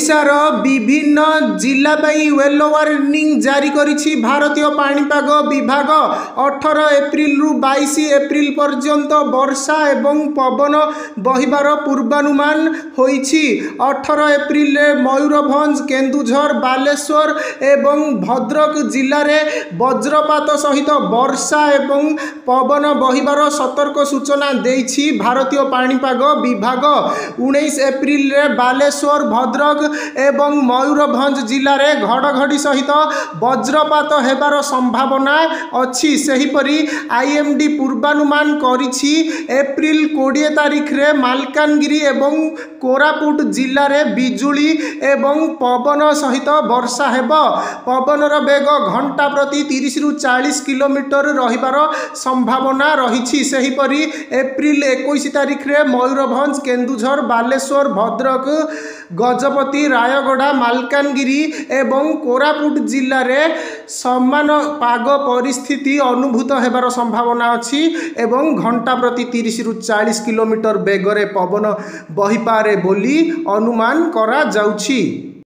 ओडिशार विभिन्न जिला येलो वार्निंग जारी करिछि भारतीय पाणीपाग विभाग। 18 एप्रिल रु 22 एप्रिल पर्यंत वर्षा एवं पवन बहिबार पूर्वानुमान होइछि। 18 एप्रिल मयूरभंज, केन्दुझर, बालेश्वर एवं भद्रक जिले में वज्रपात सहित वर्षा एवं पवन बहिबार सतर्क सूचना देइछि भारतीय पाणीपाग विभाग। 19 एप्रिल रे बालेश्वर, भद्रक एवं मयूरभंज जिले में घड़घड़ी सहित वज्रपात हेबार संभावना अछि। सेहिपरि आईएमडी पूर्वानुमान करिछि एप्रिल 20 तारिख रे मालकानगिरी एवं कोरापुट जिले में बिजुली एवं पवन सहित वर्षा हेब। पवनर बेग घंटा प्रति 30 रु 40 किलोमीटर रहिबार संभावना रहिछि। सेहिपरि एप्रिल 21 तारिख रे मयूरभंज, केन्दुझर, बालेश्वर, भद्रक, गजपति, रायगड़ा, मालकानगिरी एवं कोरापुट जिले में समान पाग परिस्थिति अनुभूत हेबार संभावना अछि एवं घंटा प्रति 30 रु 40 किलोमीटर बेगरे पवन बहिपारे बोली अनुमान करा जाउछि।